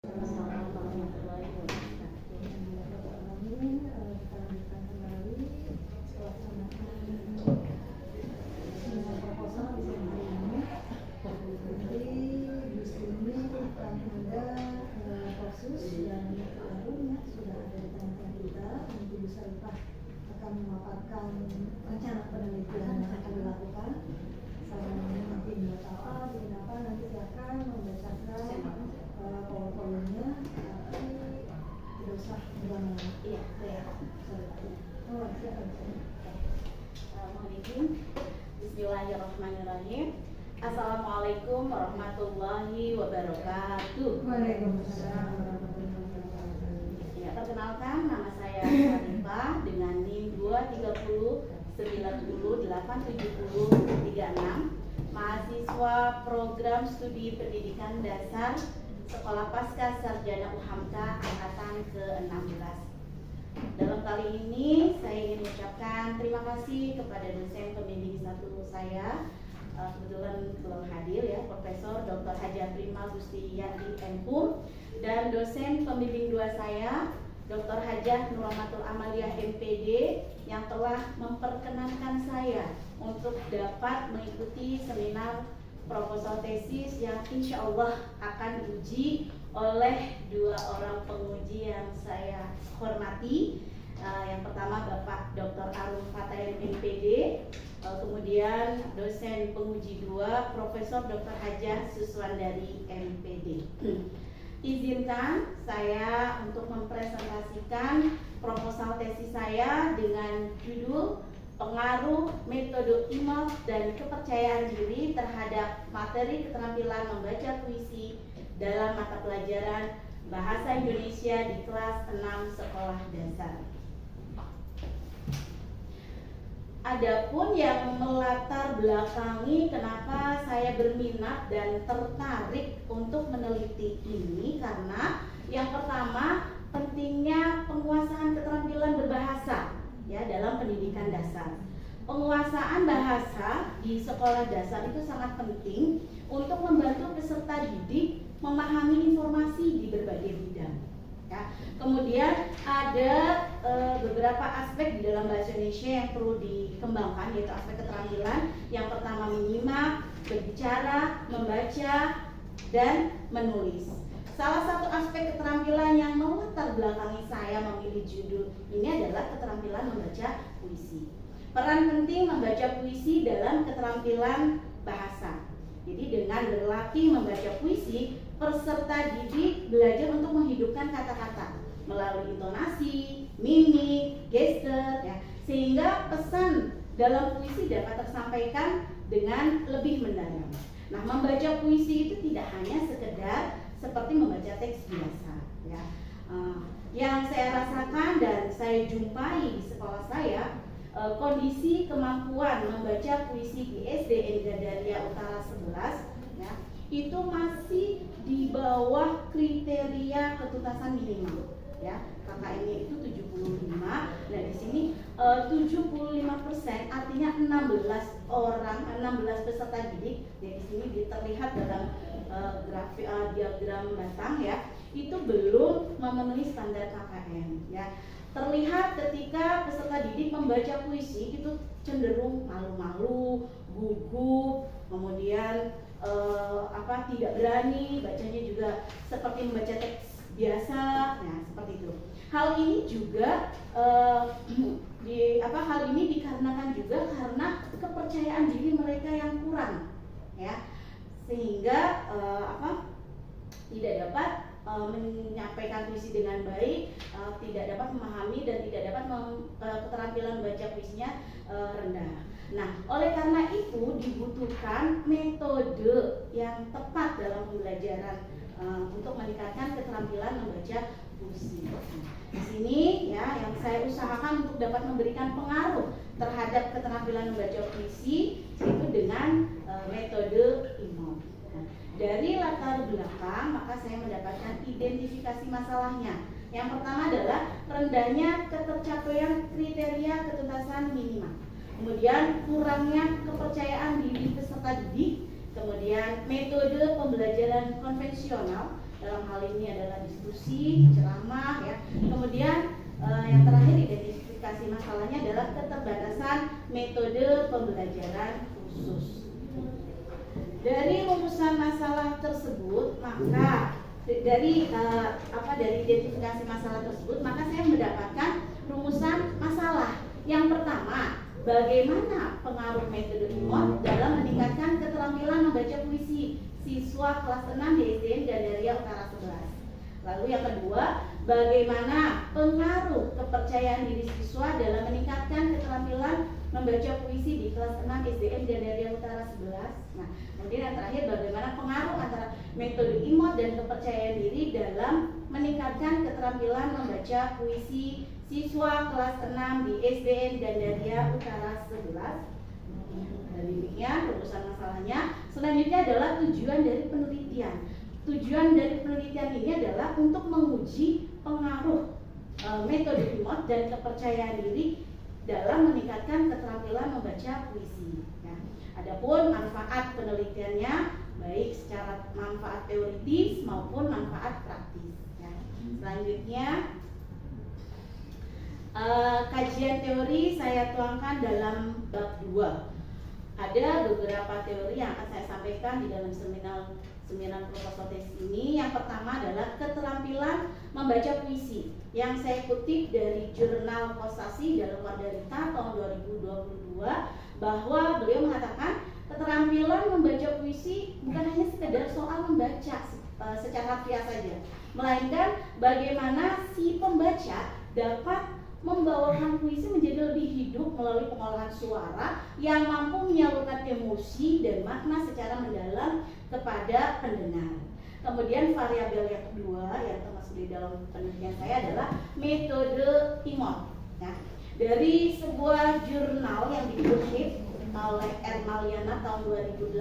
Assalamualaikum warahmatullahi wabarakatuh. Kita lanjutkan kembali pelaksanaan proposal di hari ini. Jadi di sini akan ada kursus yang baru sudah ada di tengah kita. Nanti Bu Sarifah akan memaparkan rencana penelitian yang akan dilakukan. Nanti buat apa, bikin apa, nanti silakan membacakan powerpointnya, tapi tidak usah ulang-ulang. Iya, saya. Oh, silakan. Assalamualaikum. Bismillahirrahmanirrahim. Assalamualaikum warahmatullahi wabarakatuh. Waalaikumsalam warahmatullahi wabarakatuh. Ya, perkenalkan nama saya Sarifah dengan NIM 230908736, mahasiswa program studi pendidikan dasar Sekolah Pasca Sarjana UHAMKA angkatan ke-16. Dalam kali ini saya ingin mengucapkan terima kasih kepada dosen pembimbing satu saya, kebetulan belum hadir ya, Profesor Dr. Haja Prima Gustiyati MPhum, dan dosen pembimbing 2 saya, Dr. Hajah Nuramatul Amalia MPD, yang telah memperkenankan saya untuk dapat mengikuti seminar proposal tesis yang insya Allah akan diuji oleh 2 orang penguji yang saya hormati. Yang pertama Bapak Dr. Arum Fatayani MPD, kemudian dosen penguji 2 Profesor Dr. Hajah Suswandari MPD. Izinkan saya untuk mempresentasikan proposal tesis saya dengan judul Pengaruh Metode IMALT dan Kepercayaan Diri terhadap Materi Keterampilan Membaca Puisi dalam mata pelajaran Bahasa Indonesia di kelas 6 sekolah dasar. Adapun yang melatar belakangi kenapa saya berminat dan tertarik untuk meneliti ini, karena yang pertama pentingnya penguasaan keterampilan berbahasa ya dalam pendidikan dasar. Penguasaan bahasa di sekolah dasar itu sangat penting untuk membantu peserta didik memahami informasi di berbagai bidang. Ya. Kemudian ada beberapa aspek di dalam bahasa Indonesia yang perlu dikembangkan, yaitu aspek keterampilan. Yang pertama menyimak, berbicara, membaca, dan menulis. Salah satu aspek keterampilan yang melatar belakangi saya memilih judul ini adalah keterampilan membaca puisi. Peran penting membaca puisi dalam keterampilan bahasa. Jadi dengan berlatih membaca puisi, peserta didik belajar untuk menghidupkan kata-kata melalui intonasi, mimik, gestur, ya, sehingga pesan dalam puisi dapat tersampaikan dengan lebih mendalam. Nah, membaca puisi itu tidak hanya sekedar seperti membaca teks biasa, ya. Yang saya rasakan dan saya jumpai di sekolah saya, kondisi kemampuan membaca puisi di SDN Gandaria Utara 11, ya, itu masih di bawah kriteria ketuntasan minimal, ya. KKM-nya itu 75. Nah, di sini 75%, artinya 16 peserta didik. Jadi di sini terlihat dalam diagram batang, ya, itu belum memenuhi standar KKM, ya. Terlihat ketika peserta didik membaca puisi itu cenderung malu-malu, gugup, kemudian tidak berani, bacanya juga seperti membaca teks biasa, nah seperti itu. Hal ini juga hal ini dikarenakan juga karena kepercayaan diri mereka yang kurang, ya, sehingga tidak dapat menyampaikan puisi dengan baik, tidak dapat memahami dan tidak dapat keterampilan membaca puisinya rendah. Nah, oleh karena itu dibutuhkan metode yang tepat dalam pembelajaran untuk meningkatkan keterampilan membaca puisi. Di sini ya yang saya usahakan untuk dapat memberikan pengaruh terhadap keterampilan membaca puisi itu dengan metode IMALT. Dari latar belakang maka saya mendapatkan identifikasi masalahnya. Yang pertama adalah rendahnya ketercapaian kriteria ketuntasan minimal. Kemudian kurangnya kepercayaan diri peserta didik, kemudian metode pembelajaran konvensional dalam hal ini adalah diskusi, ceramah ya. Kemudian yang terakhir identifikasi masalahnya adalah keterbatasan metode pembelajaran khusus. Dari rumusan masalah tersebut, maka dari identifikasi masalah tersebut, maka saya mendapatkan rumusan masalah. Yang pertama, bagaimana pengaruh metode IMOT dalam meningkatkan keterampilan membaca puisi siswa kelas 6 di SDN Gandaria Utara 11. Lalu yang kedua, bagaimana pengaruh kepercayaan diri siswa dalam meningkatkan keterampilan membaca puisi di kelas 6 SDN Gandaria Utara 11. Nah, kemudian yang terakhir, bagaimana pengaruh antara metode IMOT dan kepercayaan diri dalam meningkatkan keterampilan membaca puisi siswa kelas 6 di SDN Gandaria Utara 11. Dan demikian rumusan masalahnya. Selanjutnya adalah tujuan dari penelitian. Tujuan dari penelitian ini adalah untuk menguji pengaruh metode IMOT dan kepercayaan diri dalam meningkatkan keterampilan membaca puisi. Ya. Adapun manfaat penelitiannya baik secara manfaat teoritis maupun manfaat praktis. Ya. Selanjutnya kajian teori saya tuangkan dalam bab 2. Ada beberapa teori yang akan saya sampaikan di dalam seminar proposal tesis ini. Yang pertama adalah keterampilan membaca puisi yang saya kutip dari jurnal Kosasi dalam Wardarita tahun 2022, bahwa beliau mengatakan keterampilan membaca puisi bukan hanya sekedar soal membaca secara harfiah saja, melainkan bagaimana si pembaca dapat membawakan puisi menjadi lebih hidup melalui pengolahan suara yang mampu menyalurkan emosi dan makna secara mendalam kepada pendengar. Kemudian variabel yang kedua yang termasuk di dalam penelitian saya adalah metode IMOT. Ya. Dari sebuah jurnal yang dikutip oleh Ermaliana tahun 2018,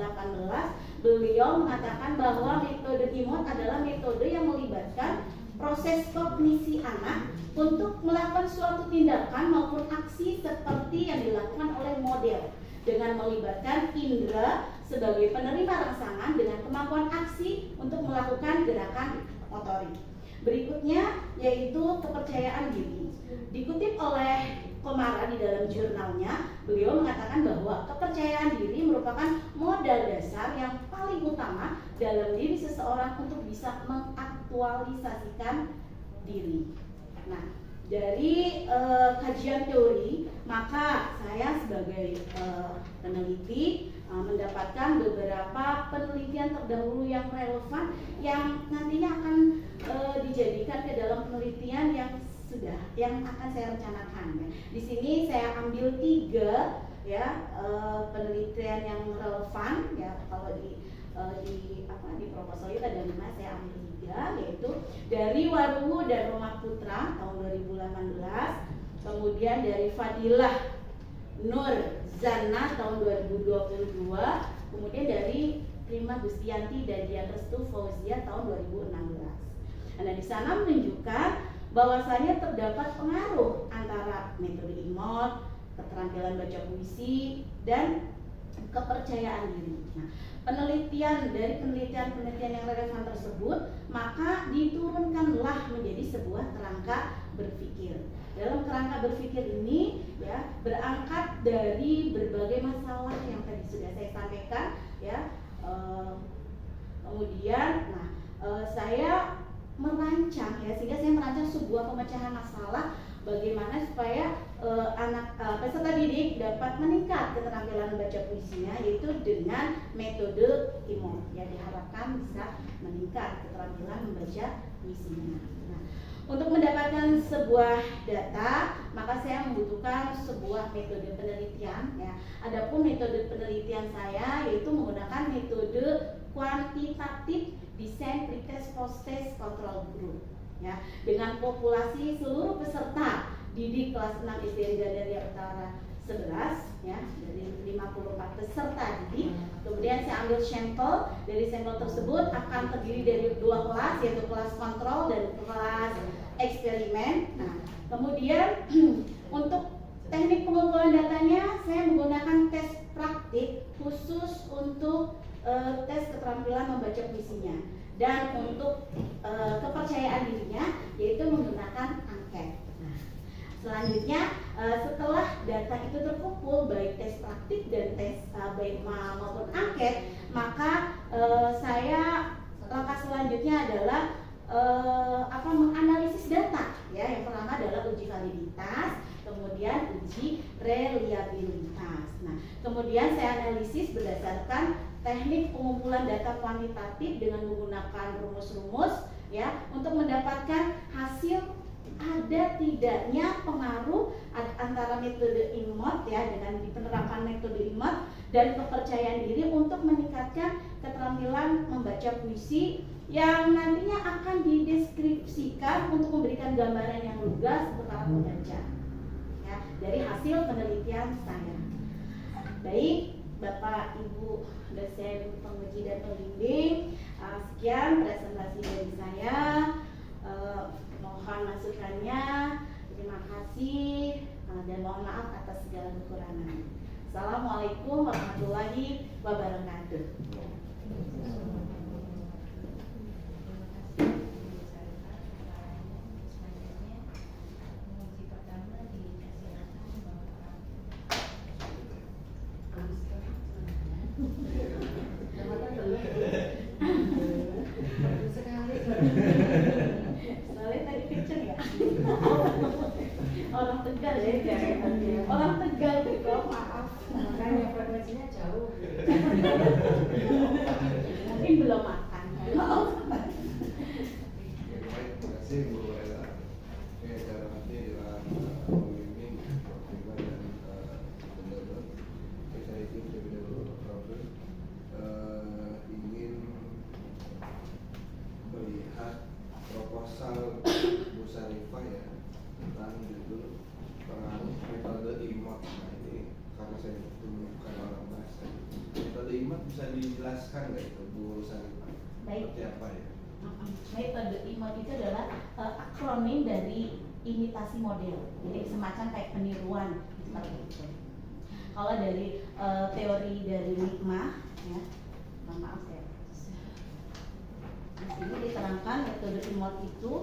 beliau mengatakan bahwa metode IMOT adalah metode yang melibatkan proses kognisi anak untuk melakukan suatu tindakan maupun aksi seperti yang dilakukan oleh model, dengan melibatkan indera sebagai penerima rangsangan dengan kemampuan aksi untuk melakukan gerakan motorik. Berikutnya yaitu kepercayaan diri. Dikutip oleh Komara di dalam jurnalnya, beliau mengatakan bahwa kepercayaan diri merupakan modal dasar yang paling utama dalam diri seseorang untuk bisa mengaktualisasikan diri. Nah, dari kajian teori, maka saya sebagai peneliti mendapatkan beberapa penelitian terdahulu yang relevan yang nantinya akan dijadikan ke dalam penelitian yang akan saya rencanakan. Ya. Di sini saya ambil 3 penelitian yang relevan, ya. Kalau di proposal itu ada 5, saya ambil 3, yaitu dari Waruhu dan Roma Putra tahun 2018, kemudian dari Fadilah Nur Zana tahun 2022, kemudian dari Prima Gustianti dan Dian Restu Fauzia tahun 2016. Nah, di sana menunjukkan bahwasanya terdapat pengaruh antara metode IMOT, keterampilan baca puisi, dan kepercayaan diri. Nah, penelitian yang relevan tersebut maka diturunkanlah menjadi sebuah kerangka berpikir. Dalam kerangka berpikir ini ya berangkat dari berbagai masalah yang tadi sudah saya sampaikan ya. Kemudian saya merancang ya, sehingga saya merancang sebuah pemecahan masalah bagaimana supaya peserta didik dapat meningkat keterampilan membaca puisinya, yaitu dengan metode IMOT. Ya, diharapkan bisa meningkat keterampilan membaca puisinya. Nah, untuk mendapatkan sebuah data, maka saya membutuhkan sebuah metode penelitian. Ya, adapun metode penelitian saya yaitu menggunakan metode kuantitatif desain pretest post-test control group. Ya, dengan populasi seluruh peserta didik kelas 6 SDN Gandaria Utara 11 ya, dari 54 peserta didik. Kemudian saya ambil sampel. Dari sampel tersebut akan terdiri dari 2 kelas, yaitu kelas kontrol dan kelas eksperimen. Nah, kemudian untuk teknik pengumpulan datanya saya menggunakan tes praktik khusus untuk tes keterampilan membaca puisinya. Dan untuk kepercayaan dirinya yaitu menggunakan angket. Nah, selanjutnya setelah data itu terkumpul baik tes praktik dan tes maupun angket, maka langkah selanjutnya adalah menganalisis data. Ya, yang pertama adalah uji validitas, kemudian uji reliabilitas. Nah, kemudian saya analisis berdasarkan teknik pengumpulan data kuantitatif dengan menggunakan rumus-rumus ya untuk mendapatkan hasil ada tidaknya pengaruh antara metode IMOT ya dengan penerapan metode IMOT dan kepercayaan diri untuk meningkatkan keterampilan membaca puisi yang nantinya akan dideskripsikan untuk memberikan gambaran yang lugas untuk para pembaca ya dari hasil penelitian saya. Baik Bapak Ibu dosen penguji dan pembimbing, sekian presentasi dari saya. Mohon masukannya. Terima kasih dan mohon maaf atas segala kekurangan. Assalamualaikum warahmatullahi wabarakatuh. Orang Tegal ya, orang Tegal kok maaf, makanya frekuensinya jauh. Mungkin belum makan. Terima kasih Bu Ella. Cara nanti adalah pembimbing dan penduduk. Saya izin terlebih dahulu, Profesor ingin melihat proposal Bu Sarifah ya tentang judul pengaruh metode IMOT. Nah ini karena saya bukan orang bahasa, metode IMOT bisa dijelaskan nggak itu Bu Sarifah? Baik. Seperti apa ya? Metode IMOT itu adalah akronim dari imitasi model, jadi semacam kayak peniruan seperti itu. Kalau dari teori dari Nikmah, ya, maaf ya, di sini diterangkan metode IMOT itu.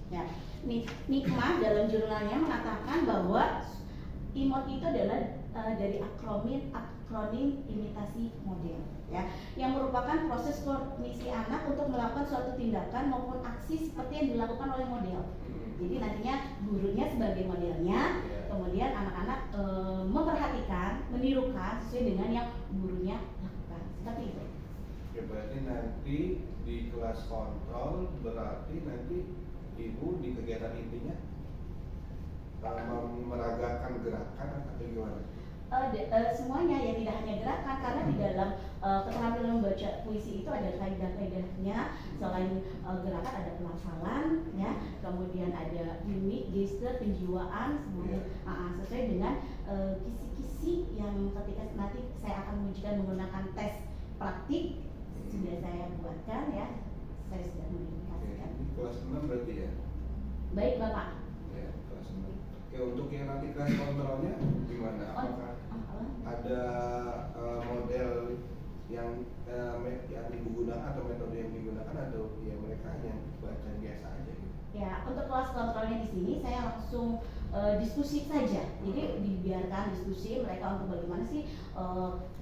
Ya, Nikmah dalam jurnalnya mengatakan bahwa IMOT itu adalah dari akronim imitasi model, ya, yang merupakan proses kognisi anak untuk melakukan suatu tindakan maupun aksi seperti yang dilakukan oleh model. Jadi nantinya gurunya sebagai modelnya, kemudian anak-anak memperhatikan, menirukan sesuai dengan yang gurunya lakukan. Seperti itu. Oke, berarti nanti di kelas kontrol berarti nanti Ibu di kegiatan intinya meragakan gerakan atau gimana? Semuanya ya, tidak hanya gerakan, karena di dalam keterampilan membaca puisi itu ada kaidah-kaidahnya. Selain gerakan ada pelafalan ya, kemudian ada mimik, gestur, penjiwaan, sesuai dengan kisi-kisi yang ketika nanti saya akan mengujikan menggunakan tes praktik sudah saya buatkan ya, saya sudah mengindikasikan. Kelas 6 berarti ya? Baik Bapak. Ya, kelas 6. Oke, untuk yang nanti kelas kontrolnya gimana? Apakah ada model yang Ibu gunakan atau metode yang digunakan, atau ya mereka hanya baca biasa aja gitu? Ya, untuk kelas kontrolnya di sini saya langsung diskusi saja. Jadi dibiarkan diskusi mereka untuk bagaimana sih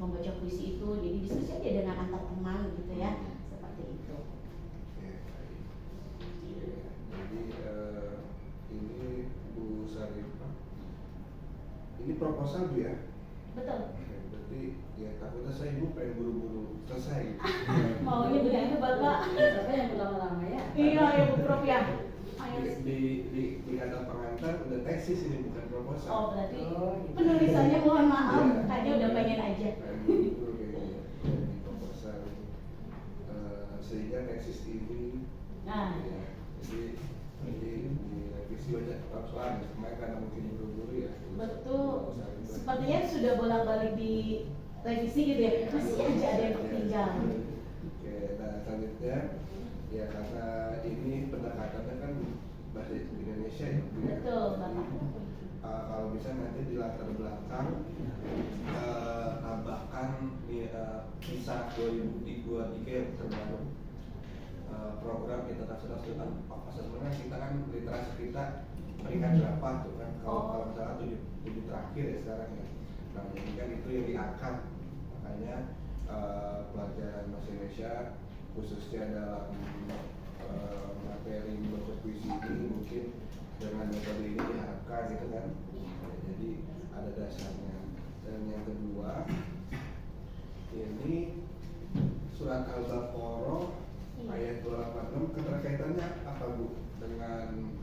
membaca puisi itu. Jadi diskusi aja dengan antar teman gitu ya, seperti itu. Oke, baik. Jadi ini Bu Sarifah, ini proposal Bu ya? Betul. Berarti ya takutnya saya Ibu pengen buru-buru selesai. Maunya begitu Bapak. Tapi yang lama-lama ya. Iya ya Bu Prof ya. Di kata pengantar udah tesis ini, bukan proposal. Oh berarti penulisannya mohon maaf, kayaknya udah pengen aja. Itu kayaknya di proposal sehingga tesis ini. Nah, Ya, jadi direvisi banyak persoalan kemarin karena mungkin buru-buru ya. betul. Sepertinya sudah bolak-balik di revisi gitu ya. Masih aja ada yang tertinggal. Oke, nah selanjutnya ya karena ini pendekatannya kan bahasa Indonesia ya. Betul, Bapak. kalau bisa nanti di latar belakang tambahkan kisah 2023 yang terbaru, program intensitas apa sebenarnya kita kan literasi kita peringkat berapa tuh kan, kalau misalnya 7 terakhir ya sekarang ya. Nah jadi kan itu yang diangkat, makanya pelajaran bahasa Indonesia khususnya dalam materi membaca puisi ini mungkin dengan metode ini diharapkan gitu kan. Jadi ada dasarnya. Dan yang kedua ini surat Al-Baqarah ayat 286, keterkaitannya apa Bu dengan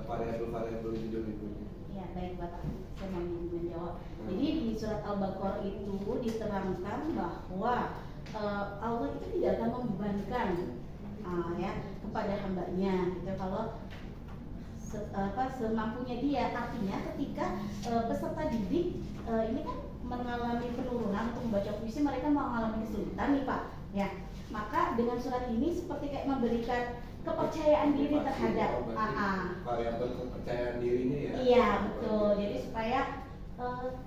variabel-variabel judul itu? Ya baik Bapak, saya mau menjawab. Jadi di surat Al-Baqarah itu diterangkan bahwa Allah itu tidak akan membebankan ya kepada hambanya gitu kalau semampunya dia. Artinya ketika peserta didik ini kan mengalami penurunan untuk membaca puisi, mereka mengalami kesulitan nih Pak ya, maka dengan surat ini seperti kayak memberikan kepercayaan diri terhadap variabel kepercayaan dirinya ya. Iya betul, jadi supaya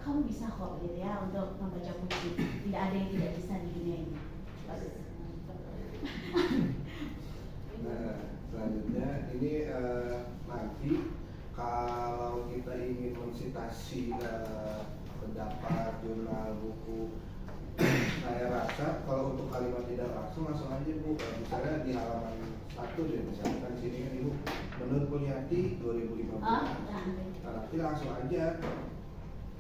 kamu bisa kok gitu ya untuk membaca puisi, tidak ada yang tidak bisa di dunia ini. Nah selanjutnya ini nanti kalau kita ingin mensitasi pendapat, jurnal, buku, saya rasa kalau untuk kalimat tidak langsung aja Bu, misalnya di halaman 1 deh, misalkan di sini kan Ibu menurut Punyati 2015. Nah nanti langsung aja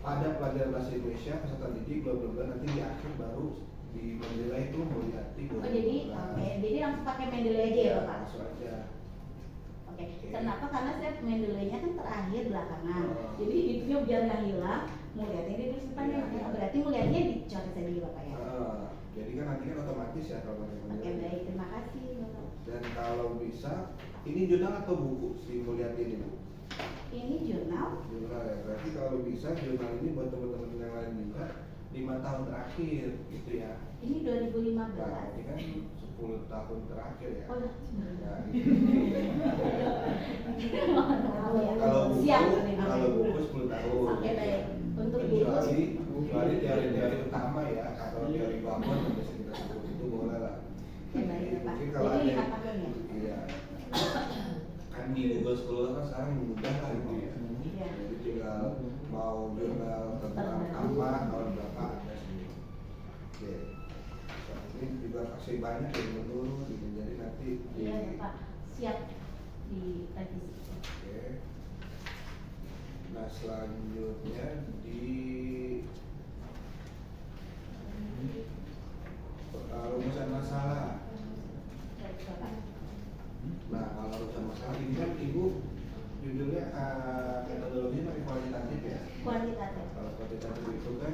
pada pelajaran bahasa Indonesia peserta didik bla bla bla, nanti di akhir baru di Mendeley itu Mulyati 2015. Oh jadi langsung pakai Mendeley aja ya Pak? Langsung aja. Oke. Kenapa? Karena saya Mendeley-nya kan terakhir belakangan. Jadi itu biar nggak hilang, Mulyati ini di depannya, berarti Mulyatinya dicoret saja Bapak ya? Jadi kan nanti kan otomatis ya kalau pakai Mendeley. Oke baik, terima kasih Bapak. Dan kalau bisa, ini jurnal atau buku si Mulyati ini Bu? Ini jurnal. Jurnal ya, berarti kalau bisa jurnal ini buat teman-teman yang lain juga 5 tahun terakhir gitu ya. Ini 2015. Nah, ini kan 10 tahun terakhir ya. Oh, Nah, kalau kalau buku 10 tahun. Oke baik. Untuk buku kecuali teori-teori utama ya, atau teori bangun yang bisa kita sebut itu boleh lah. Oke baik Pak. Mungkin kalau Jadi ada 5 tahun ya? iya. Kan di Google Scholar kan sekarang mudah lah gitu ya. Iya. Jadi tinggal mau jurnal tentang apa, tahun berapa ada semua. Oke. Ini juga masih banyak yang menurun gitu. Jadi nanti Iya Pak, siap di revisi. Oke. Nah selanjutnya di rumusan masalah. Baik Bapak. Nah kalau rumusan masalah ini kan Ibu judulnya metodologinya pakai kualitatif ya. Kuantitatif. Kalau kuantitatif itu kan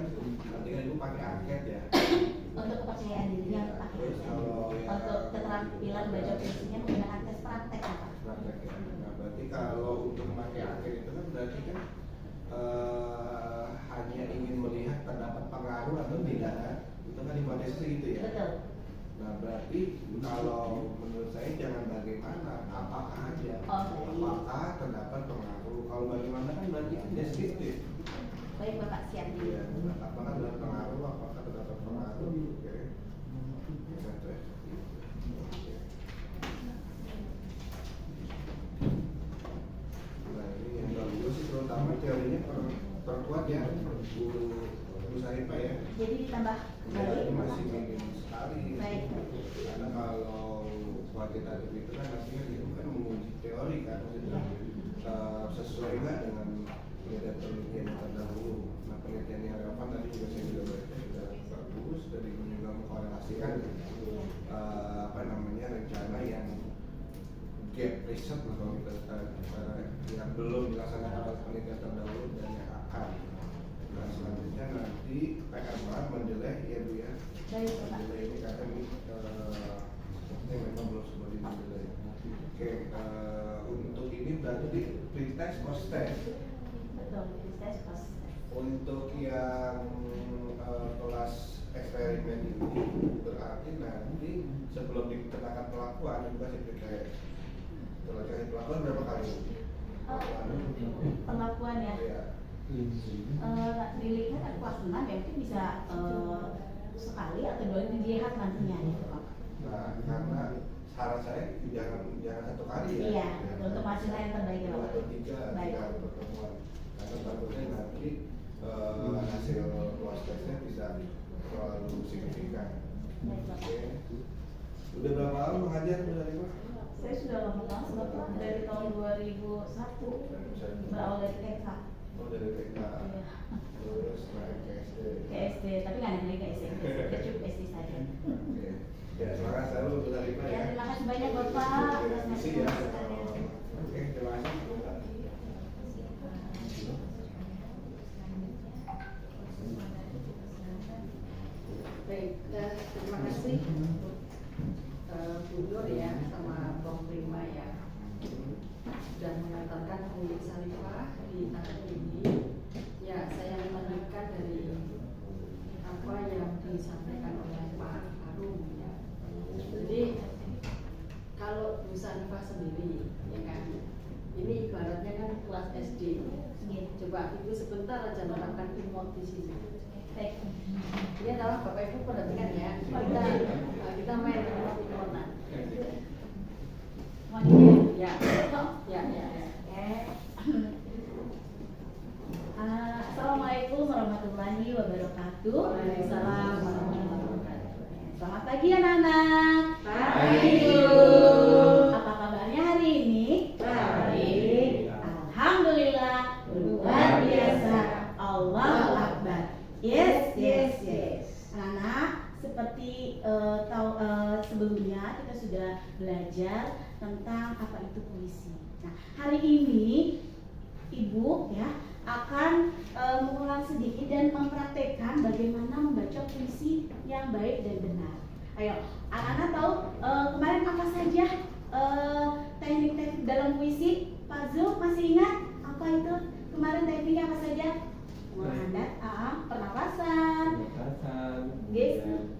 nanti kan Ibu pakai angket ya. Untuk kepercayaan dirinya pakai Terus kalau yang untuk keterampilan baca puisinya menggunakan tes praktek apa? praktek ya. Nah berarti kalau untuk memakai angket itu kan berarti kan hanya ingin melihat terdapat pengaruh atau tidak kan? Itu kan hipotesisnya gitu ya. Betul. Nah berarti kalau menurut saya jangan bagaimana, apakah aja. Oh, baik. Apakah terdapat pengaruh? Kalau bagaimana kan berarti kan deskriptif. Baik Bapak, siap. Iya. Apakah terdapat pengaruh? Apakah terdapat pengaruh? Oke. Nah ini yang bagus sih, terutama teorinya perkuat ya, Bu Sarifah ya. Jadi ditambah Ya, kembali. ini masih minim sekali. Baik. Karena kalau kuantitatif itu kan maksudnya itu kan menguji teori kan, maksudnya sesuai nggak dengan penelitian yang terdahulu. Nah penelitian yang relevan tadi juga saya juga baca sudah bagus, dan juga mengkorelasikan rencana yang gap riset kalau kita yang belum dilaksanakan penelitian terdahulu dan yang akan. Nah selanjutnya nanti PR banget Mendeley ya Bu ya. Baik Bapak. Mendeley ini karena ini sepertinya memang belum semua di Mendeley. Oke, untuk ini berarti pretest post test. Betul, tes pos. Untuk yang kelas eksperimen ini berarti nanti sebelum dikenakan pelakuan juga sih pretest. Setelah dikasih pelakuan berapa kali? Perlakuan ya. Iya. Dilihat kelas 6 ya mungkin bisa sekali atau 2 kali dilihat nantinya gitu Pak. Nah, karena saran saya jangan satu kali ya. Iya, untuk hasilnya yang terbaik ya Pak. Atau tiga pertemuan. Karena takutnya nanti hasil kelas tesnya bisa terlalu signifikan. Baik, Pak. Oke. Udah berapa lama mengajar Bu Sarifah? Saya sudah lama banget Bapak, dari tahun 2001 berawal dari TK. Oh, dari TK. Iya. Terus naik ke SD. Ke SD, tapi nggak naik ke SMP, cukup SD saja. Oke. Ya, semangat selalu Bu Sarifah Ya, ya. terima kasih banyak Bapak. Terima kasih ya. Oke, terima kasih. Baik, terima kasih Bu Nur ya sama Bang Prima ya sudah mengantarkan Bu Sarifah di tahap ini. Ya, saya melanjutkan dari apa yang disampaikan oleh Pak Harum ya. Jadi kalau Bu Sarifah sendiri ya kan, ini ibaratnya kan kelas SD. Coba Ibu sebentar aja menerapkan imot di sini. Baik. Ini adalah Bapak Ibu perhatikan ya. Kita main imot-imotan. Mau di- Ya, ya. Assalamualaikum warahmatullahi wabarakatuh. Waalaikumsalam warahmatullahi wabarakatuh. Selamat pagi anak-anak. Pagi, Bu. Apa kabarnya hari ini? Baik. Alhamdulillah, luar biasa. Allahu Akbar. Yes. Anak, seperti sebelumnya kita sudah belajar tentang apa itu puisi. Nah, hari ini Ibu ya akan mengulang sedikit dan mempraktekkan bagaimana membaca puisi yang baik dan benar. Ayo, anak-anak tahu kemarin apa saja teknik-teknik dalam puisi? Pak Zul masih ingat apa itu? Kemarin tekniknya apa saja? Menghadap, pernapasan,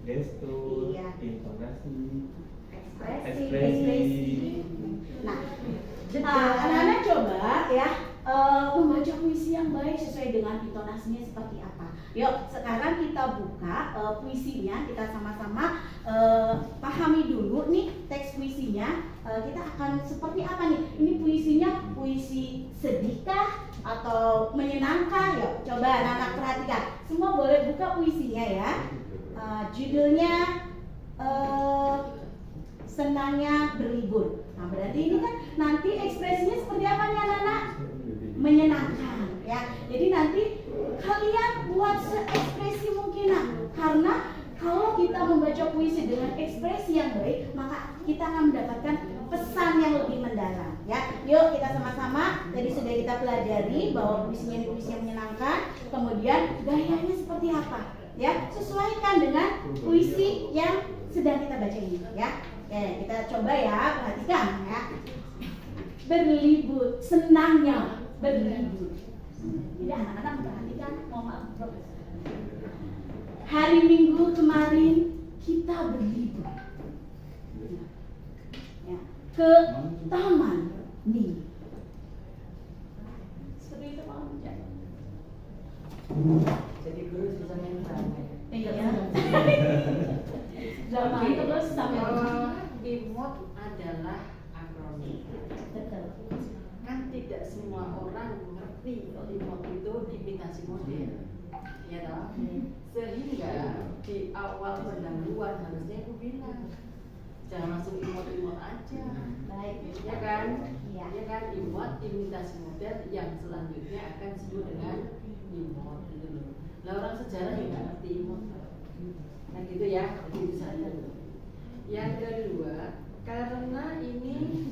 gestur, Iya. intonasi, ekspresi. Nah, anak-anak coba ya membaca puisi yang baik sesuai dengan intonasinya seperti apa. Yuk, sekarang kita buka puisinya, kita sama-sama pahami dulu nih teks puisinya. Kita akan seperti apa nih? Ini puisinya puisi sedihkah atau menyenangkan? Yuk, coba anak-anak perhatikan. Semua boleh buka puisinya ya. Judulnya Senangnya Berlibur. Nah, berarti ini kan nanti ekspresinya seperti apa nih anak-anak? Menyenangkan ya. Jadi nanti kalian buat seekspresi mungkin. Nah, karena kalau kita membaca puisi dengan ekspresi yang baik, maka kita akan mendapatkan pesan yang lebih mendalam ya. Yuk kita sama-sama, tadi sudah kita pelajari bahwa puisinya ini puisi yang menyenangkan. Kemudian gayanya seperti apa ya, sesuaikan dengan puisi yang sedang kita baca ini ya. Oke, kita coba ya, perhatikan ya. Berlibur, senangnya berlibur. Jadi anak-anak perhatikan, mohon maaf bro. Hari Minggu kemarin kita berlibur ya, ke taman mini. Seperti itu Pak Ujang. Jadi guru bisa main drama. Iya. Zaman terus sampai Imot adalah akronim. betul. Kan tidak semua orang mengerti imot itu imitasi model. Ya toh? Sehingga di awal pendahuluan harusnya aku bilang jangan langsung imot-imot aja. Baik. Ya kan? Iya. Ya kan, imot imitasi model yang selanjutnya akan disebut dengan imot gitu loh. Lah orang sejarah yang nggak ngerti imot. Nah gitu ya, itu saja. Yang kedua, karena ini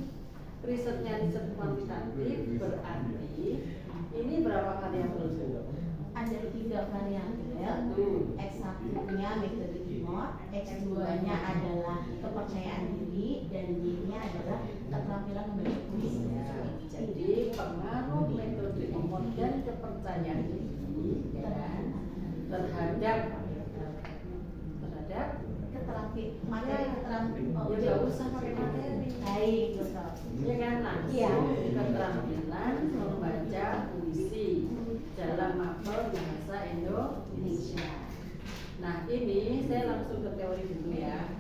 risetnya riset kuantitatif, berarti ini berapa variabel? Ada 3 variabel. X1-nya metode imot, X2-nya adalah kepercayaan diri, dan Y-nya adalah keterampilan membaca puisi. Jadi pengaruh metode imot dan kepercayaan diri ya, terhadap pakai materi keterangan. Ya nggak usah pakai materi. Baik, betul. Ya kan langsung Iya. keterampilan membaca puisi dalam mapel bahasa Indonesia. Nah ini saya langsung ke teori dulu ya.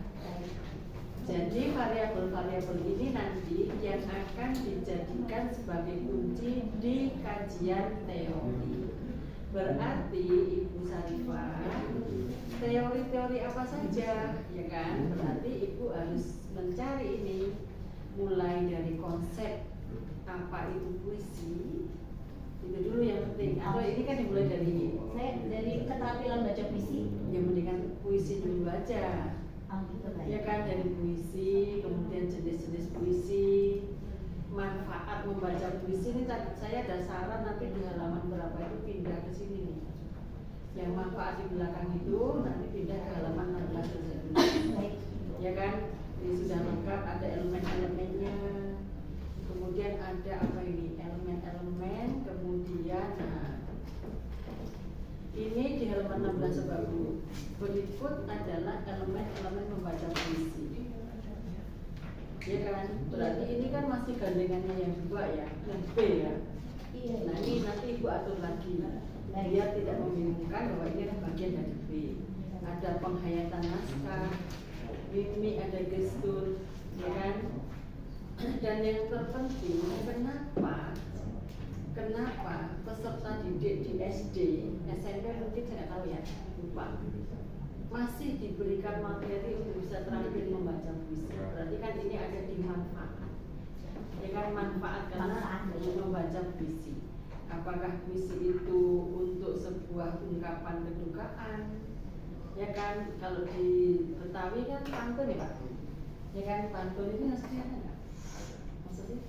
Jadi variabel-variabel ini nanti yang akan dijadikan sebagai kunci di kajian teori. Berarti Ibu Sarifah, teori-teori apa saja, ya kan? Berarti Ibu harus mencari ini, mulai dari konsep apa itu puisi, itu dulu yang penting. Atau ini kan dimulai dari Saya dari keterampilan baca puisi. yang mendingan puisi dulu aja. Gitu, baik. Ya kan, dari puisi, kemudian jenis-jenis puisi, manfaat membaca puisi. Ini saya ada saran nanti di halaman berapa itu pindah ke sini nih. Yang manfaat di belakang itu nanti pindah ke halaman 16 saja dulu. Baik. Ya kan, ini sudah lengkap, ada elemen-elemennya. Kemudian ada apa ini? Elemen-elemen, kemudian ini di halaman 16 sebab berikut adalah elemen-elemen membaca puisi. Ya kan? Berarti ini kan masih gandengannya yang dua ya, yang B ya. Iya. Nah ini nanti Ibu atur lagi biar tidak membingungkan bahwa ini adalah bagian dari B. Ada penghayatan naskah, mimik, ada gestur, ya kan? Dan yang terpenting, kenapa peserta didik di SD, SMP mungkin saya nggak tahu ya, lupa, masih diberikan materi untuk bisa terampil membaca puisi. Berarti kan ini ada di manfaat, ya kan, manfaat karena membaca puisi. Apakah puisi itu untuk sebuah ungkapan kedukaan, ya kan? Kalau di Betawi kan pantun ya Pak, ya kan, pantun ini maksudnya apa nggak? Maksudnya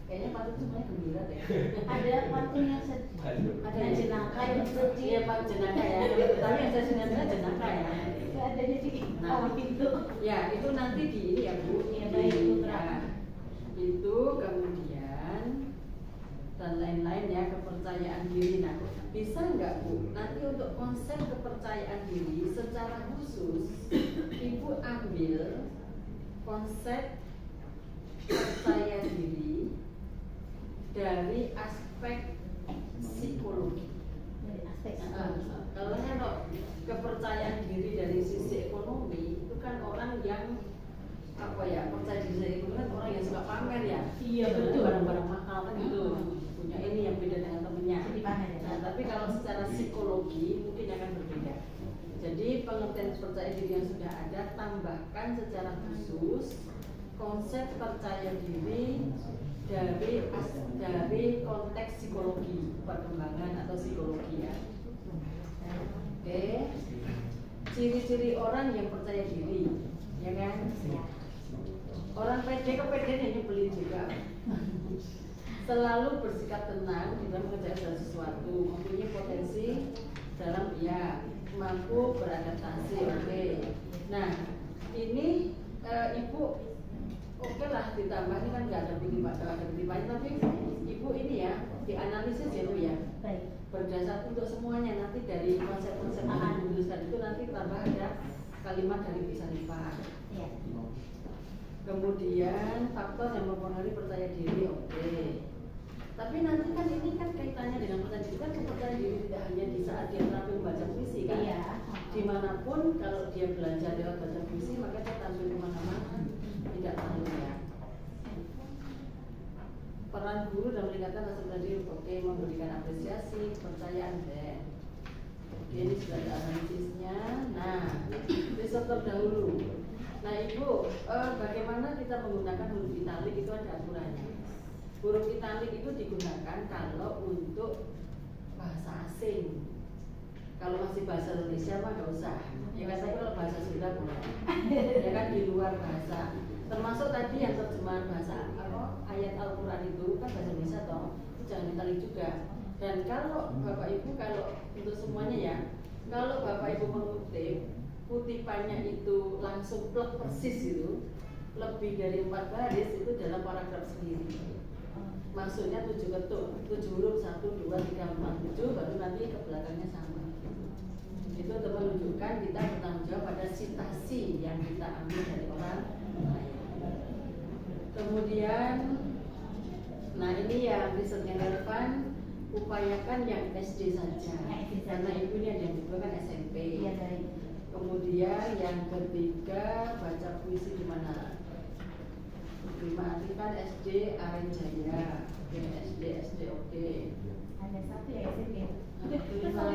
kayaknya pantun semuanya gembira deh. Ada pantun yang sedih. Ada Yang jenaka yang sedih. Iya Pak, jenaka ya. Tapi yang saya dengar jenaka ya. Nggak ada di Nah, itu. Ya itu nanti di ini ya Bu. Ya, baik, Bu. Ya, itu kemudian dan lain-lain ya, kepercayaan diri. Nah, bisa nggak Bu? Nanti untuk konsep kepercayaan diri secara khusus Ibu ambil konsep percaya diri dari aspek psikologi. Dari aspek Kalau kepercayaan diri dari sisi ekonomi itu kan orang yang apa ya, percaya diri dari ekonomi kan orang yang suka pamer ya. Iya, betul. Barang-barang mahal kan gitu. Punya ini yang beda dengan temennya. Jadi pamer ya. Nah, tapi kalau secara psikologi mungkin akan berbeda. Jadi pengertian percaya diri yang sudah ada, tambahkan secara khusus konsep percaya diri dari konteks psikologi, perkembangan atau psikologi ya. Oke. Ciri-ciri orang yang percaya diri, ya kan? Orang pede kepedean nyebelin juga. Selalu bersikap tenang di dalam mengerjakan segala sesuatu, mempunyai potensi dalam mampu beradaptasi. Oke. Nah, ini Ibu oke lah ditambah, ini kan nggak ada kutipannya, tapi Ibu ini ya dianalisis ya Bu ya. Baik. Berdasar untuk semuanya nanti dari konsep-konsep yang dibutuhkan itu nanti tambah ada kalimat dari Bu Sarifah. Iya. Kemudian faktor yang mempengaruhi percaya diri, oke. Tapi nanti kan ini kan kaitannya dengan percaya diri, kan kepercayaan diri tidak hanya di saat dia terampil membaca puisi kan. Iya. Dimanapun kalau dia belajar lewat baca puisi maka dia tampil kemana-mana, tidak tahu ya. Peran guru dalam meningkatkan rasa percaya diri, oke, memberikan apresiasi, kepercayaan dan oke, ini sudah ada analisisnya. Nah, riset terdahulu. Nah Ibu, bagaimana kita menggunakan huruf italik itu ada aturannya. Huruf italik itu digunakan kalau untuk bahasa asing. Kalau masih bahasa Indonesia mah nggak usah. Ya kan, tapi kalau bahasa Sunda boleh. Ya kan, di luar bahasa. Termasuk tadi yang terjemahan bahasa ayat Al-Quran itu kan bahasa Indonesia toh, itu jangan italik juga. Dan kalau Bapak Ibu, kalau untuk semuanya ya, kalau Bapak Ibu mengutip kutipannya itu langsung plek persis itu lebih dari 4 baris itu dalam paragraf sendiri. Maksudnya 7 ketuk, 7 huruf, 1, 2, 3, 4, 7, baru nanti ke belakangnya sama. Itu untuk menunjukkan kita bertanggung jawab pada citasi yang kita ambil dari orang lain. Kemudian, nah ini yang riset yang relevan, upayakan yang SD saja, karena ibunya yang kedua kan SMP. Iya, baik. Kemudian yang ketiga baca puisi di mana? Berarti kan SD Aren Jaya, oke, SD oke. Ada satu ya SMP. Kelima.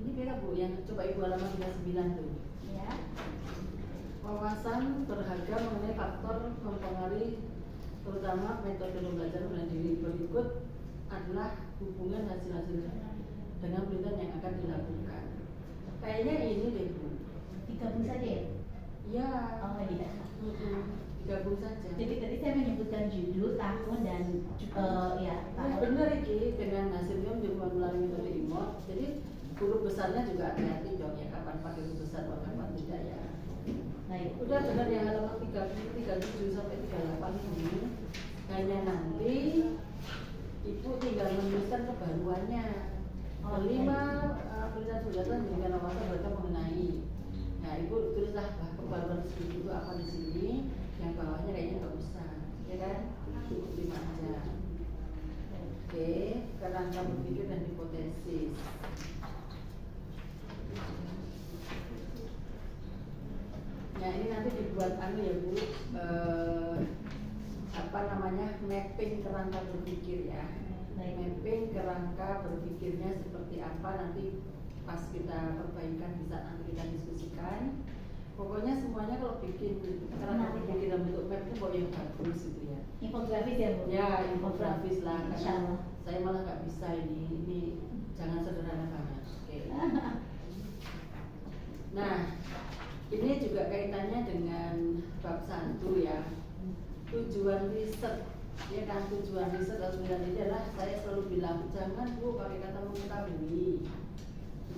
Ini beda Bu, yang coba Ibu halaman 39 tuh. Ya. Wawasan berharga mengenai faktor mempengaruhi terutama metode belajar bela diri. Berikut adalah hubungan hasil-hasil dengan penelitian yang akan dilakukan. Kayaknya ini deh Bu. Digabung saja ya? Ya. Oh iya. Digabung saja. Jadi tadi saya menyebutkan judul, tahun dan ya. Nah, benar iki dengan hasilnya mencoba melalui metode IMOT. Jadi huruf besarnya juga hati-hati dong ya, kapan pakai huruf besar, kapan tidak ya. Baik. Udah benar yang halaman 37 sampai 38 ini hanya nanti Ibu tinggal menuliskan kebaruannya. Kelima, penelitian senjata dengan wawasan mereka mengenai. Nah, Ibu tulislah kebaruan seperti itu apa di sini. Yang bawahnya kayaknya nggak usah, ya kan? Cukup 5 aja. Oke, kerangka berpikir dan hipotesis. Nah ini nanti dibuat ya Bu, apa namanya, mapping kerangka berpikir ya. Mapping kerangka berpikirnya seperti apa nanti pas kita perbaikan bisa nanti kita diskusikan. Pokoknya semuanya kalau bikin kerangka berpikir dalam bentuk map itu yang bagus gitu ya. Infografis ya Bu? Ya infografis lah. Insyaallah. Saya malah nggak bisa ini jangan sederhana banget. Oke. Nah ini juga kaitannya dengan bab 1 ya. Tujuan riset, ya kan, tujuan riset atau ini adalah saya selalu bilang jangan Bu pakai kata mengetahui.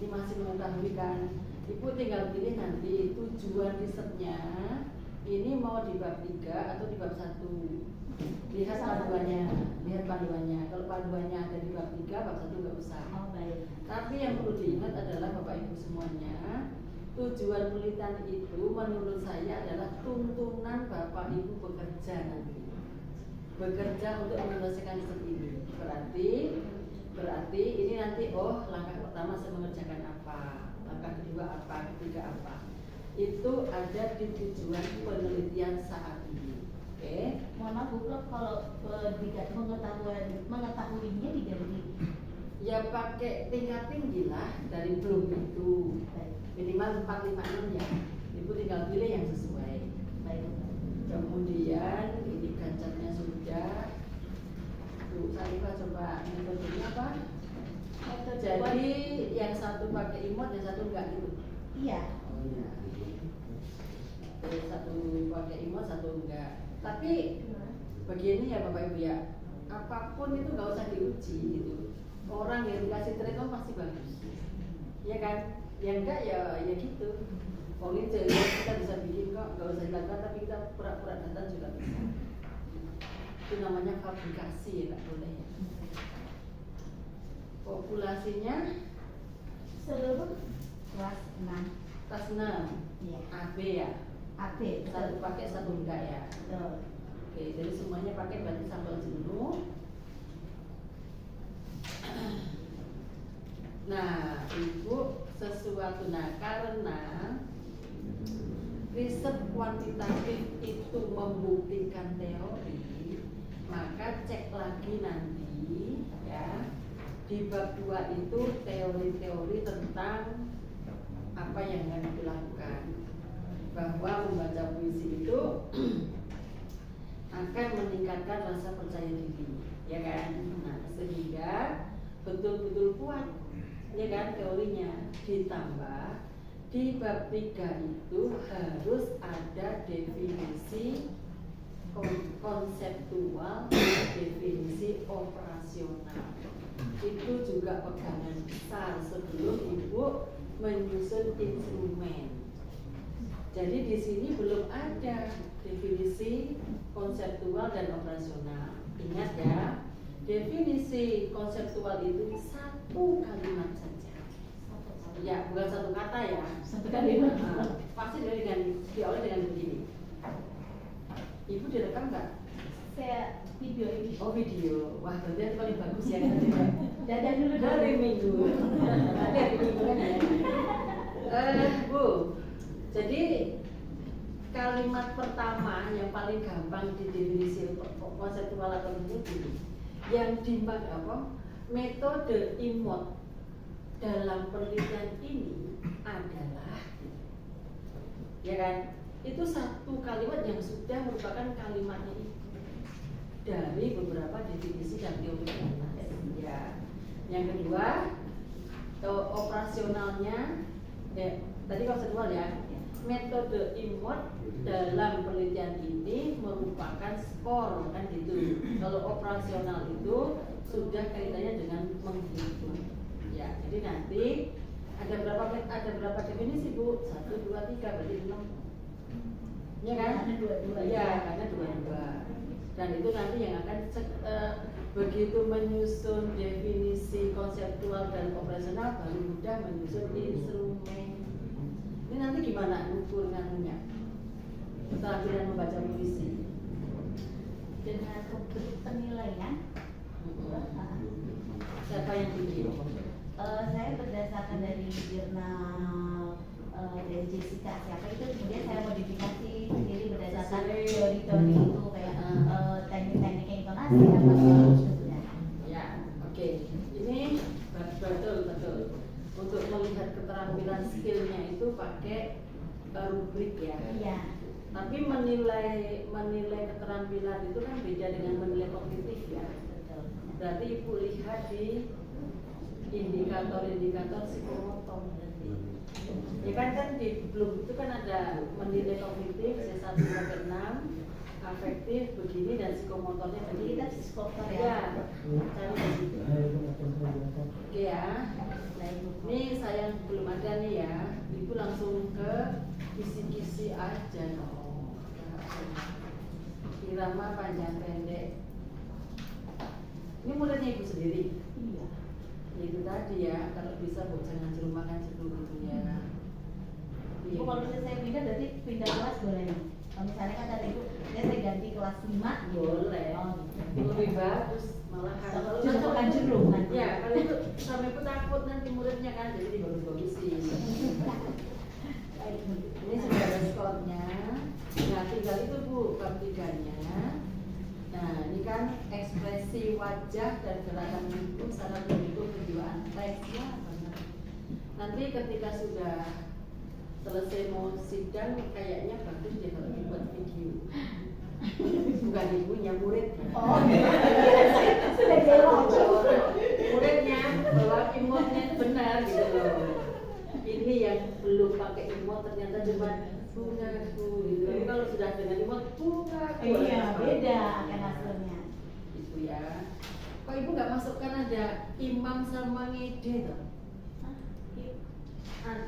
Ini masih mengetahui kan. Ibu tinggal pilih nanti tujuan risetnya ini mau di bab 3 atau di bab 1. Lihat panduannya. Kalau panduannya ada di bab 3, bab 1 nggak usah. Oh baik. Tapi yang perlu diingat adalah Bapak Ibu semuanya, tujuan penelitian itu menurut saya adalah tuntunan Bapak Ibu bekerja nanti. Bekerja untuk menyelesaikan riset ini. Berarti ini nanti langkah pertama saya mengerjakan apa, langkah kedua apa, ketiga apa. Itu ada di tujuan penelitian saat ini. Oke. Mohon maaf Bu, kalau mengetahuinya diganti. Ya pakai tingkat tinggi lah dari belum itu. Baik. Minimal 456 ya. Ibu tinggal pilih yang sesuai. Baik. Kemudian ini gancarnya sudah. Bu Sarifah coba metodenya apa? Jadi yang satu pakai imot, yang satu enggak gitu. Iya. Oh iya. Yang satu pakai imot, satu enggak. Tapi begini ya Bapak Ibu ya, apapun itu nggak usah diuji gitu. Orang yang dikasih treno pasti bagus, ya kan? Yang enggak ya gitu. Ini kita bisa bikin kok, nggak usah dilakukan, tapi kita pura-pura datang juga bisa. Itu namanya fabrikasi, nggak boleh ya. Populasinya Seluruh kelas 6. kelas 6, Iya. AB ya. AB. Satu pakai, satu enggak ya. Betul. Oke, jadi semuanya pakai berarti sampel jenuh. Nah, Ibu sesuatu karena riset kuantitatif itu membuktikan teori, maka cek lagi nanti ya di bab 2 itu teori-teori tentang apa yang akan dilakukan, bahwa membaca puisi itu akan meningkatkan rasa percaya diri, ya kan? Nah, sehingga betul-betul kuat, ya kan, teorinya. Ditambah di bab 3 itu harus ada definisi konseptual, definisi operasional. Itu juga pegangan besar sebelum Ibu menyusun instrumen. Jadi di sini belum ada definisi konseptual dan operasional. Ingat ya, definisi konseptual itu 1 kalimat saja. bukan satu kata ya. Satu kalimat. Pasti diawali dengan begini. Ibu direkam nggak? Saya video ini. Oh video, wah berarti itu paling bagus ya. Dadah dulu Hari Minggu. Nanti hari Minggu kan ya. Bu, jadi kalimat pertama yang paling gampang didefinisi konseptual atau ini, yang metode IMOT dalam penelitian ini adalah, ya kan? Itu satu kalimat yang sudah merupakan kalimatnya itu dari beberapa definisi dan teori yang ada. Ya. Yang kedua, operasionalnya, tadi konseptual ya. Metode IMOT dalam penelitian ini merupakan skor kan gitu. Kalau operasional itu sudah kaitannya dengan menghitung. Ya, jadi nanti ada berapa definisi Bu? 1, 2, 3 berarti 6. Ya kan? Ada dua-dua. Iya, karena dua-dua. Dan itu nanti yang akan begitu menyusun definisi konseptual dan operasional baru mudah menyusun instrumen. Ini nanti gimana ukur nganunya? Keterampilan membaca puisi. Dengan penilaian. Siapa yang bikin? Saya berdasarkan dari jurnal dari Jessica siapa itu, kemudian saya modifikasi sendiri berdasarkan teori-teori itu kayak teknik-tekniknya intonasi apa sebagainya. Ya, oke. Ini betul. Untuk melihat keterampilan skillnya itu pakai rubrik ya. Iya. Tapi menilai keterampilan itu kan beda dengan menilai kognitif ya. Berarti Ibu lihat di indikator-indikator psikomotor. Ya kan di belum itu kan ada menilai kognitif C1 sampai 6, afektif begini dan psikomotornya Jadi begini. kita psikomotor Ya, ya. cari begitu. Oke ya. Ini sayang belum ada nih ya. Ibu langsung ke kisi-kisi aja. Irama panjang pendek. Ini muridnya Ibu sendiri. Iya. Itu tadi ya, kalau bisa Bu jangan suruh makan dulu gitu ya. Bu, kalau misalnya saya pindah berarti pindah kelas boleh nih. Kalau misalnya kan tadi Ibu, saya ganti kelas 5 gitu. Boleh. Oh, gitu. Lebih bagus malahan. Kalau Justru anjlok kan. Ya, kalau itu sampai Ibu takut nanti muridnya kan, jadi dibagus-bagusin. Ini sudah ada skornya. Nah, tinggal itu Bu, bab 3-nya. Nah, ini kan ekspresi wajah dan gerakan tubuh sangat mendukung kejiwaan teksnya benar. Nanti ketika sudah selesai mau sidang, kayaknya bagus deh kalau dibuat video. Bukan ibunya, muridnya. Oh, sudah jawab. Muridnya bahwa imotnya itu benar gitu loh. Ini yang belum pakai imot ternyata cuma bungaku gitu. Tapi kalau sudah dengan imot bungaku. Iya, beda akan hasilnya. Itu ya. Kok Ibu nggak masukkan ada imam sama ngide toh?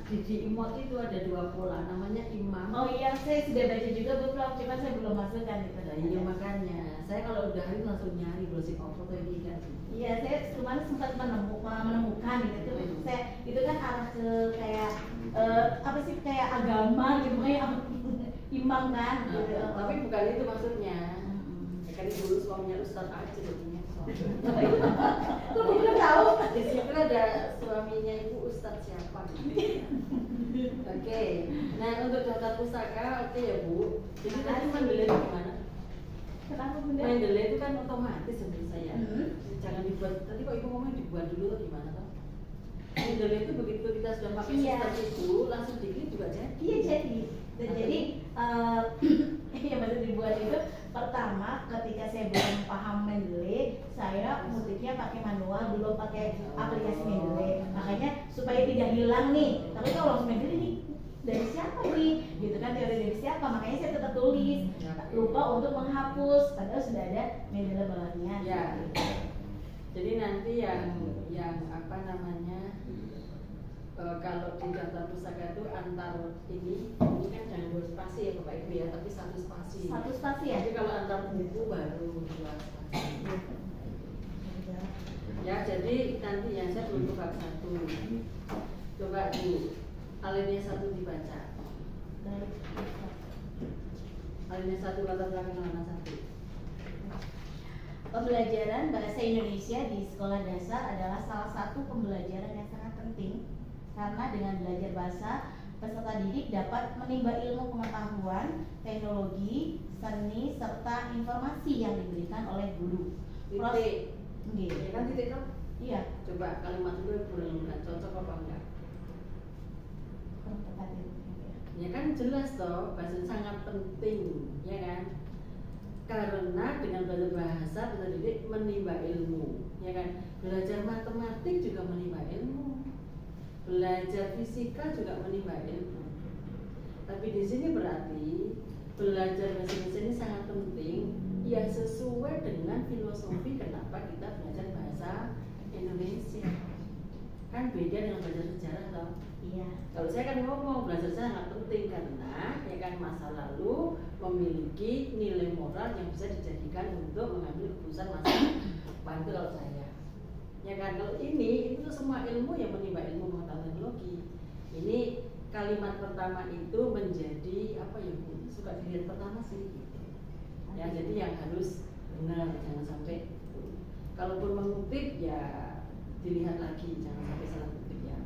Di imot itu ada 2 pola, namanya imam. Oh iya, saya sudah baca juga Bu Prof, cuma saya belum masukkan itu. Nah, iya makanya, saya kalau udah itu langsung nyari browsing foto ini kan. Iya, saya kemarin sempat menemukan gitu. Saya itu kan arah ke kayak apa sih kayak agama gitu, kayak imam kan. Gitu. Tapi bukan itu maksudnya. Ya kan dulu suaminya Ustaz aja jadinya. Kok belum tahu? Di situ ada suaminya Ibu Ustaz siapa? Oke. Nah, untuk daftar pusaka oke ya Bu. Jadi tadi Mendeley itu gimana? Kenapa Bunda? Mendeley itu kan otomatis menurut saya. Hmm. Jangan dibuat. Tadi kok Ibu ngomong dibuat dulu atau gimana toh? Mendeley itu begitu kita sudah pakai Iya. sistem itu langsung diklik juga jadi. Iya jadi. Dan jadi yang maksud dibuat itu pertama ketika saya belum paham Mendeley, saya musiknya pakai manual, belum pakai aplikasi Mendeley. Makanya supaya tidak hilang nih. Tapi kalau Mendeley nih dari siapa nih? Gitu kan teori dari siapa? Makanya saya tetap tulis. Lupa untuk menghapus padahal sudah ada Mendeley bawahnya. Ya. Jadi nanti yang apa namanya? Kalau di daftar pusaka itu antar ini kan jangan 2 spasi ya Bapak Ibu ya, tapi 1 spasi. 1 spasi ya? Jadi kalau antar buku baru 2 spasi. Ya, jadi nanti yang saya belum bab 1. Coba Bu, alinea 1 dibaca. Baik. Alinea 1 latar belakang anak 1. Pembelajaran bahasa Indonesia di sekolah dasar adalah salah satu pembelajaran yang sangat penting karena dengan belajar bahasa, peserta didik dapat menimba ilmu pengetahuan, teknologi, seni, serta informasi yang diberikan oleh guru. Titik. Nggih. Ya kan titik kan? Iya. Coba kalimat itu benar-benar cocok apa enggak? Ya kan jelas toh, bahasa sangat penting, ya kan? Karena dengan belajar bahasa peserta didik menimba ilmu, ya kan? Belajar matematik juga menimba ilmu, belajar fisika juga menimba ilmu. Tapi di sini berarti belajar bahasa Indonesia ini sangat penting, ya sesuai dengan filosofi kenapa kita belajar bahasa Indonesia. Kan beda dengan belajar sejarah toh. Iya. Kalau saya kan ngomong belajar sangat penting karena ya kan masa lalu memiliki nilai moral yang bisa dijadikan untuk mengambil keputusan masa depan itu kalau saya. Ya kan kalau ini itu semua ilmu yang menimba ilmu pengetahuan teknologi. Ini kalimat pertama itu menjadi apa ya Bu? Suka dilihat pertama sih gitu. Ya jadi yang harus benar jangan sampai kalaupun mengutip ya dilihat lagi jangan sampai salah kutip ya.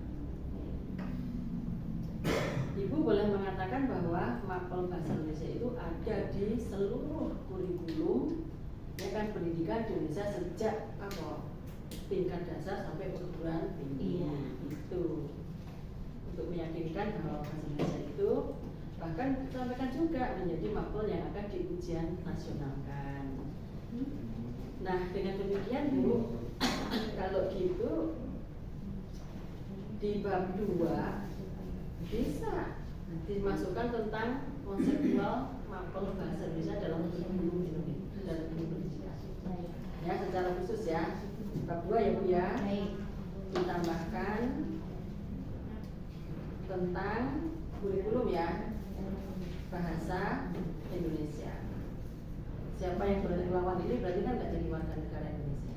Ibu boleh mengatakan bahwa mapel bahasa Indonesia itu ada di seluruh kurikulum ya kan pendidikan di Indonesia sejak apa tingkat dasar sampai perguruan tinggi. Iya. Itu untuk meyakinkan bahwa bahasa Indonesia itu bahkan disampaikan juga menjadi mapel yang akan diujian nasionalkan. Nah dengan demikian Bu, kalau gitu di bab 2 bisa dimasukkan tentang konseptual mapel bahasa Indonesia dalam kurikulum Indonesia dalam pendidikan. Ya secara khusus ya bab 2 ya Bu ya. Baik. Ditambahkan tentang kurikulum ya bahasa Indonesia. Siapa yang berani melawan ini berarti kan nggak jadi warga negara Indonesia,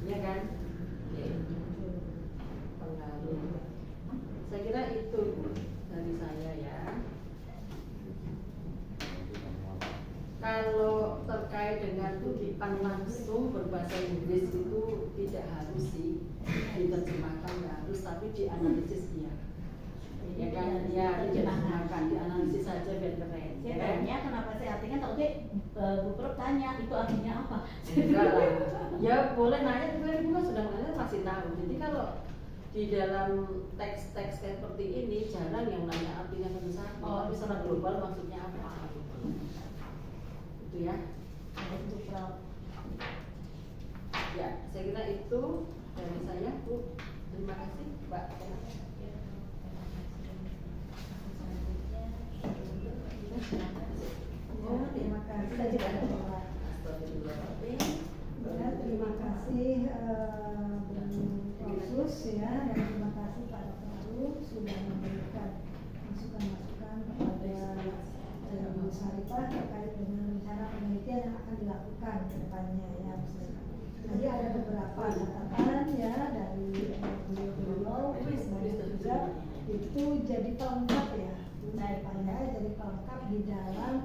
ya kan? Oke. Pengaruh. Saya kira itu Bu, dari saya ya. Kalau terkait dengan kutipan langsung berbahasa Inggris itu tidak harus sih diterjemahkan, nggak harus, tapi dianalisis dia. Ya kan, ya diterjemahkan, dianalisis saja biar keren. Saya tanya kenapa sih artinya kalau Bu Prof tanya itu artinya apa? Enggak lah. Ya boleh nanya, tapi Ibu kan sudah nanya pasti tahu. Jadi kalau di dalam teks-teks seperti ini jarang yang nanya artinya satu, tapi secara global maksudnya apa? Itu ya. Itu Prof. Ya, saya kira itu dari saya Bu. Terima kasih Mbak. Ya, terima kasih. Ya, terima kasih Profesus ya, dan terima kasih Pak Dr. sudah memberikan masukan-masukan kepada Bu Sarifah terkait dengan rencana penelitian yang akan dilakukan ke depannya ya. Jadi ada beberapa catatan ya dari beliau juga itu jadi pelengkap ya, supaya jadi pelengkap di dalam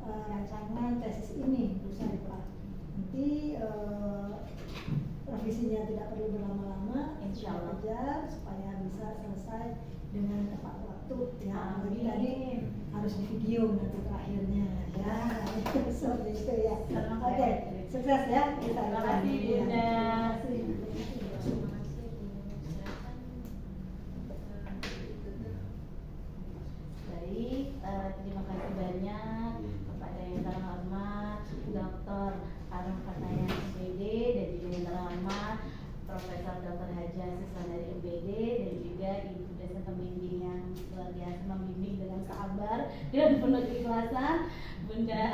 rancangan tesis ini Bu Sarifah. Nanti revisinya tidak perlu berlama-lama, insya Allah aja supaya bisa selesai dengan tepat waktu ya. Jadi tadi harus di video nanti terakhirnya ya. Seperti itu ya. Oke, sukses ya. Terima kasih Bunda. Baik, terima kasih banyak kepada yang terhormat Dr. Arun Patayan MPD dan juga yang terhormat Profesor Dr. Haja Siswa dari MPD dan juga Ibu dosen pembimbing yang luar biasa membimbing dengan sabar dan penuh keikhlasan Bunda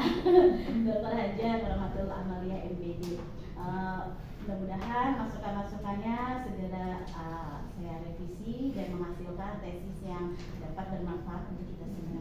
Dr. Haja Rahmatul Amalia MPD. Mudah-mudahan masukan-masukannya segera saya revisi dan menghasilkan tesis yang dapat bermanfaat untuk kita semua.